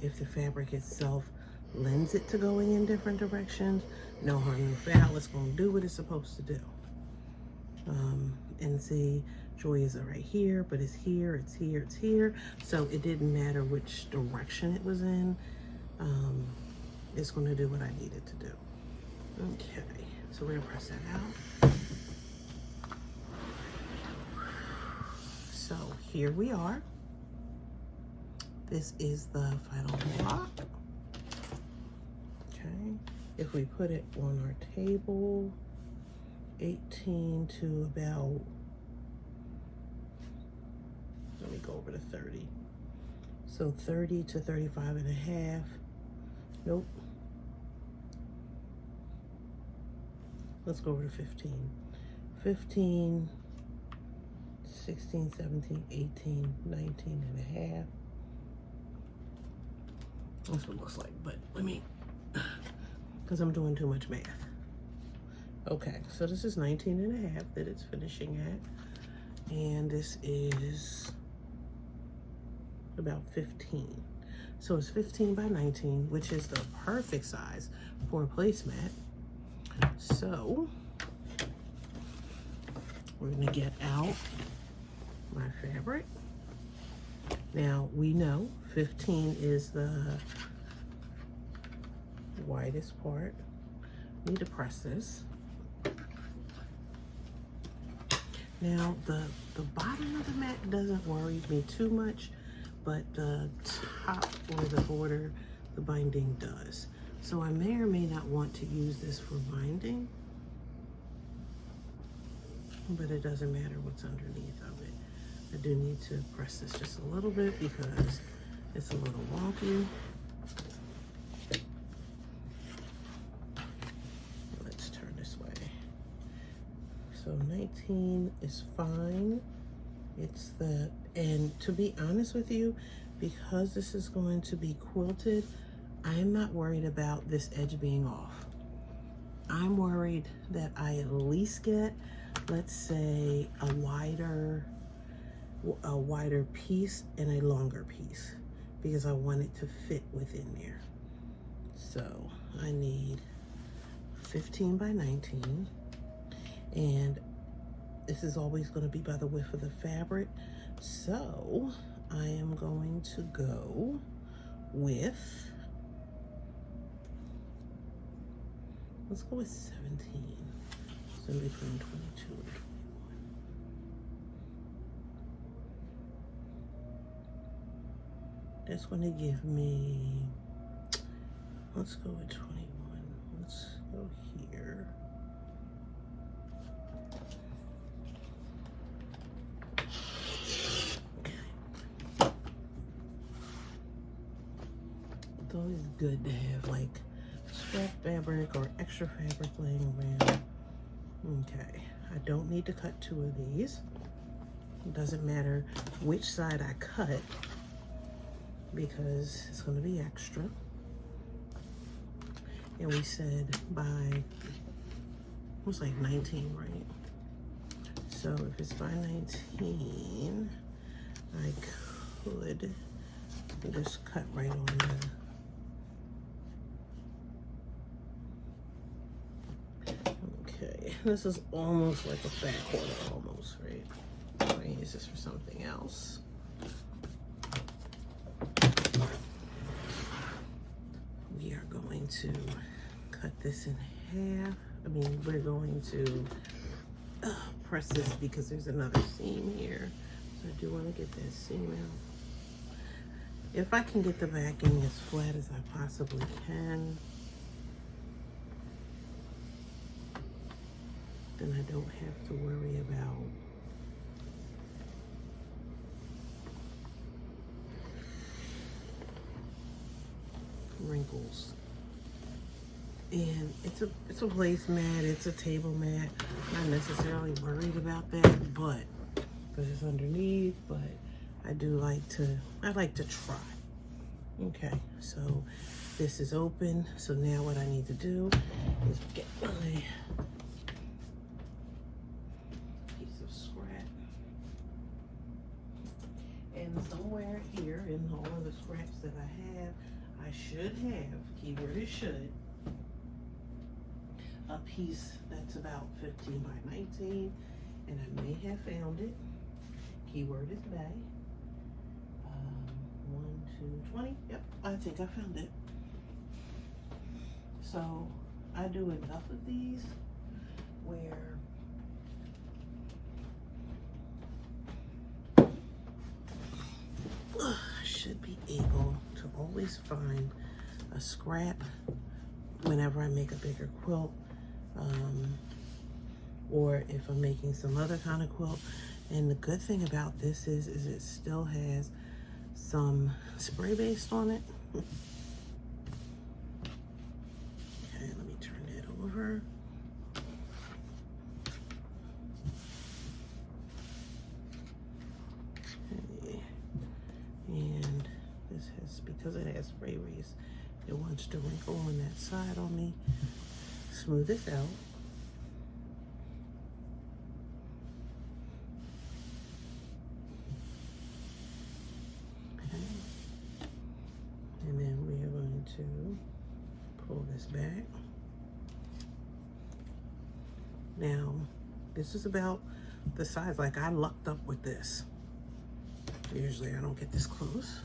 If the fabric itself lends it to going in different directions, no harm, no foul. It's going to do what it's supposed to do. And see, Joy is right here, but it's here, it's here, it's here. So it didn't matter which direction it was in. It's going to do what I need it to do. Okay, so we're going to press that out. So here we are. This is the final block. Okay, if we put it on our table, 18 to about, let me go over to 30. So 30 to 35 and a half. Nope. Let's go over to 15. 15, 16, 17, 18, 19 and a half. That's what it looks like, but let me, because I'm doing too much math. Okay, so this is 19 and a half that it's finishing at. And this is about 15. So it's 15 by 19, which is the perfect size for a placemat. So we're gonna get out my fabric. Now we know 15 is the widest part. Need to press this. Now the bottom of the mat doesn't worry me too much, but the top or the border, the binding does. So I may or may not want to use this for binding, but it doesn't matter what's underneath of it. I do need to press this just a little bit because it's a little wonky. Let's turn this way. So 19 is fine. It's the, and to be honest with you, because this is going to be quilted, I am not worried about this edge being off. I'm worried that I at least get, let's say, a wider piece and a longer piece, because I want it to fit within there. So I need 15 by 19, and this is always going to be by the width of the fabric. So I am going to go with, let's go with 17. So between 22 and 21. That's going to give me, let's go with 21. Let's go here. It's always good to have like scrap fabric or extra fabric laying around. Okay, I don't need to cut 2 of these. It doesn't matter which side I cut because it's going to be extra. And we said by, it was like 19, right? So if it's by 19, I could just cut right on the, okay, this is almost like a fat quarter, almost, right? I'm gonna use this for something else. We are going to cut this in half. I mean, we're going to press this because there's another seam here. So I do want to get that seam out. If I can get the backing as flat as I possibly can. then I don't have to worry about wrinkles. And it's a placemat, it's a table mat. Not necessarily worried about that, but because it's underneath, but I like to try. Okay, so this is open. So now what I need to do is get my piece of scrap. And somewhere here in all of the scraps that I should have, keyword is should, a piece that's about 15 by 19, and I may have found it. Keyword is may. 1, 2, 20. Yep, I think I found it. So I do enough of these where I should be able to always find a scrap whenever I make a bigger quilt, or if I'm making some other kind of quilt. And the good thing about this is it still has some spray based on it. Okay, let me turn that over. Okay. And this has, because it has spray base, it wants to wrinkle on that side on me. Smooth this out. Okay. And then we are going to pull this back. Now, this is about the size, like I lucked up with this. Usually I don't get this close.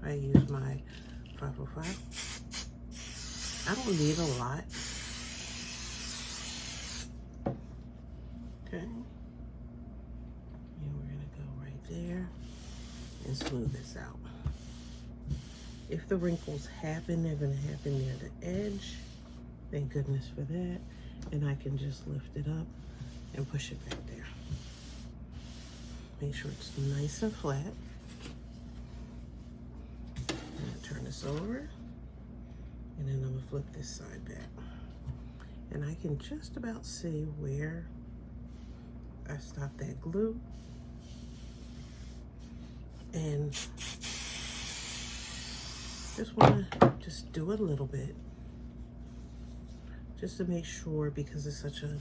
I use my 505. I don't need a lot. Okay. And we're gonna go right there and smooth this out. If the wrinkles happen, they're gonna happen near the edge. Thank goodness for that. And I can just lift it up and push it back there. Make sure it's nice and flat. And turn this over. And then I'm gonna flip this side back. And I can just about see where I stopped that glue. And just wanna just do it a little bit. Just to make sure, because it's such a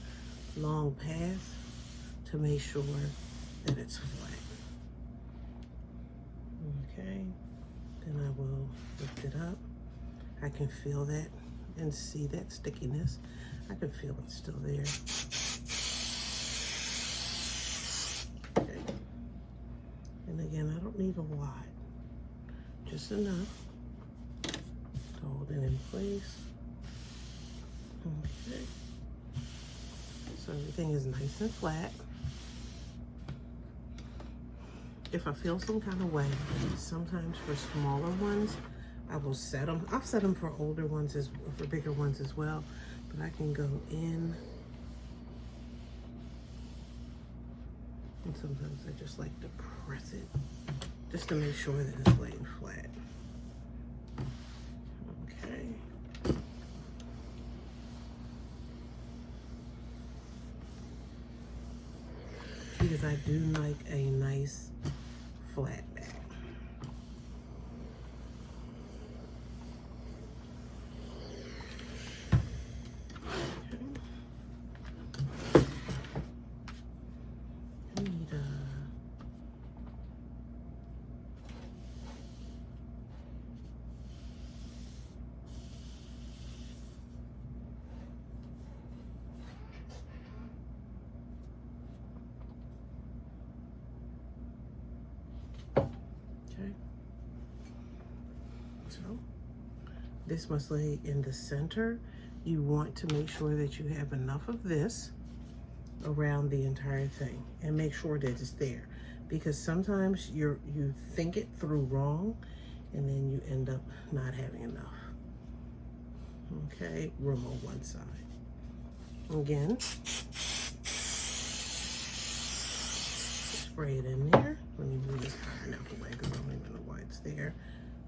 long path, to make sure that it's flat. Okay, then I will lift it up. I can feel that and see that stickiness. I can feel it still there. Okay. And again, I don't need a lot, just enough to hold it in place. Okay. So everything is nice and flat. If I feel some kind of way, sometimes for smaller ones, I will set them. I've set them for older ones, for bigger ones as well. But I can go in. And sometimes I just like to press it, just to make sure that it's laying flat. Okay. Because I do like a nice flat back. So this must lay in the center. You want to make sure that you have enough of this around the entire thing, and make sure that it's there, because sometimes you think it through wrong and then you end up not having enough. Okay, room on one side. Again, spray it in there. Let me move this iron out the way because I don't even know why it's there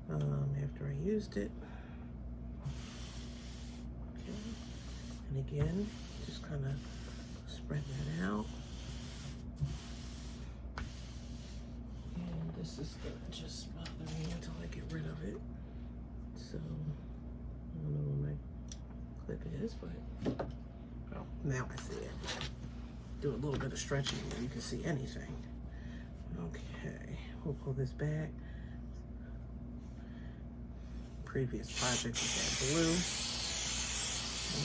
after I used it. Okay. And again, just kind of spread that out. And this is going to just bother me until I get rid of it. So, I don't know where my clip is, but oh, now I see it. Do a little bit of stretching and you can see anything. Okay, we'll pull this back. Previous project we had blue.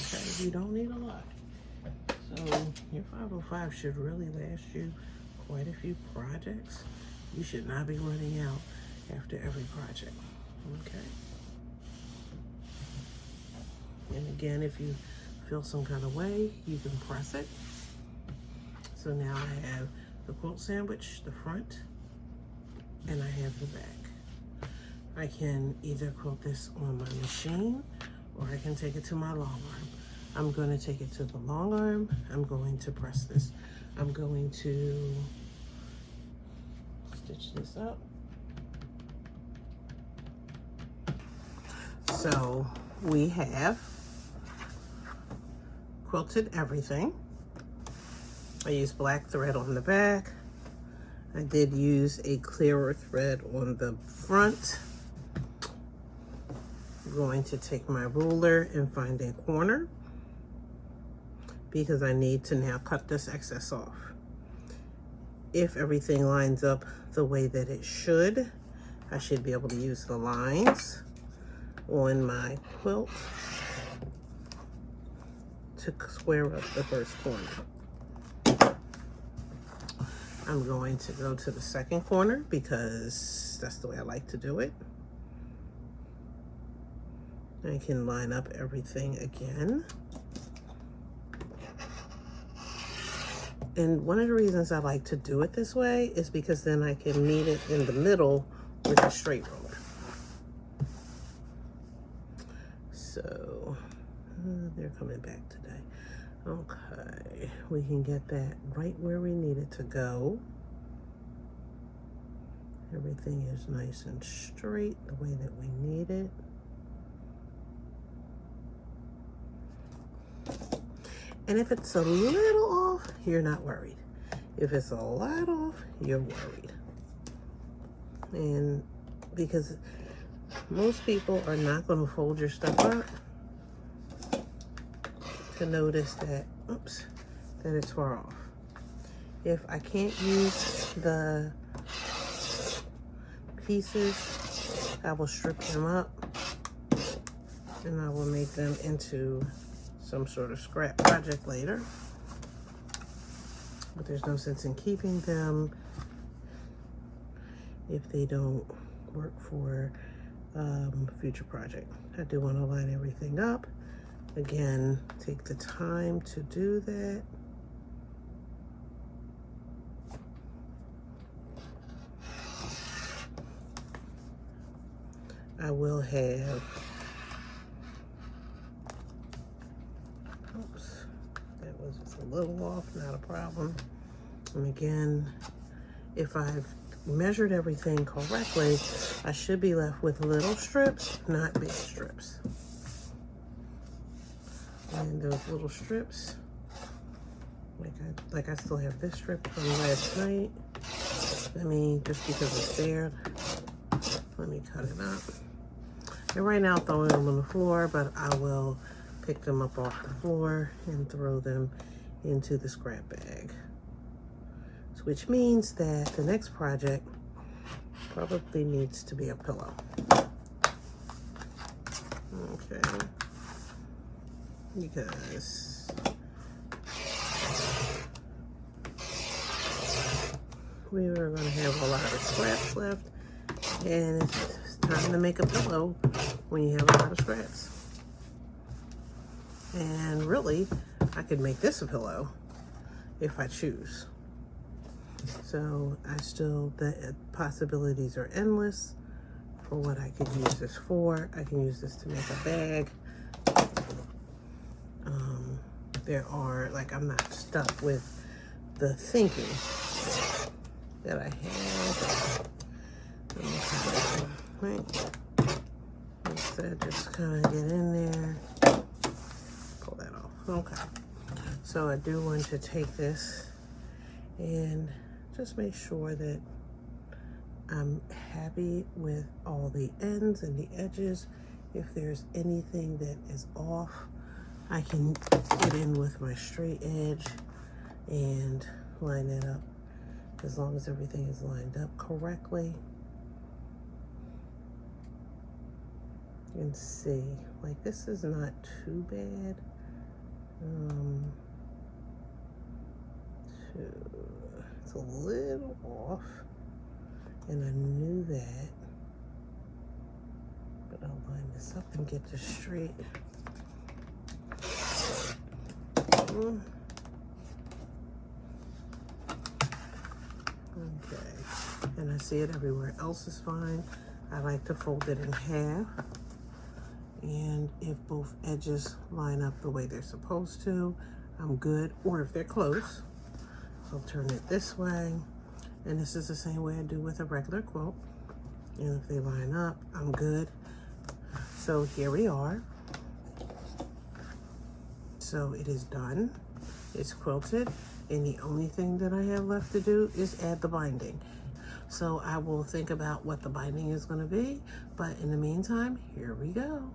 Okay, you don't need a lot. So your 505 should really last you quite a few projects. You should not be running out after every project. Okay. And again, if you feel some kind of way, you can press it. So now I have the quilt sandwich, the front, and I have the back. I can either quilt this on my machine or I can take it to my long arm. I'm going to take it to the long arm. I'm going to press this. I'm going to stitch this up. So we have quilted everything. I used black thread on the back. I did use a clearer thread on the front. I'm going to take my ruler and find a corner because I need to now cut this excess off. If everything lines up the way that it should, I should be able to use the lines on my quilt to square up the first corner. I'm going to go to the second corner because that's the way I like to do it. I can line up everything again. And one of the reasons I like to do it this way is because then I can meet it in the middle with a straight roller. So, they're coming back today. Okay, we can get that right where we need it to go. Everything is nice and straight the way that we need it. And if it's a little off, you're not worried. If it's a lot off, you're worried. And because most people are not going to fold your stuff up to notice that, oops, that it's far off. If I can't use the pieces, I will strip them up and I will make them into some sort of scrap project later. But there's no sense in keeping them if they don't work for future project. I do want to line everything up. Again, take the time to do that. I will have, oops, that was just a little off, not a problem. And again, if I've measured everything correctly, I should be left with little strips, not big strips. And those little strips, like I still have this strip from last night. Let me, just because it's there, let me cut it up. And right now I'm throwing them on the floor, but I will pick them up off the floor and throw them into the scrap bag. Which means that the next project probably needs to be a pillow. Okay. Because we were going to have a lot of scraps left, and it's time to make a pillow when you have a lot of scraps. And really, I could make this a pillow if I choose. So the possibilities are endless for what I could use this for. I can use this to make a bag. there are, like, I'm not stuck with the thinking that I have. Right? Instead, just kind of get in there, pull that off. Okay. So I do want to take this and just make sure that I'm happy with all the ends and the edges. If there's anything that is off, I can get in with my straight edge and line it up. As long as everything is lined up correctly. And see, like, this is not too bad. It's a little off, and I knew that, but I'll line this up and get this straight. Okay, and I see it everywhere else is fine. I like to fold it in half, and if both edges line up the way they're supposed to, I'm good. Or if they're close, I'll turn it this way, and this is the same way I do with a regular quilt. And if they line up, I'm good. So here we are. So it is done. It's quilted, and the only thing that I have left to do is add the binding. So I will think about what the binding is going to be, but in the meantime, here we go.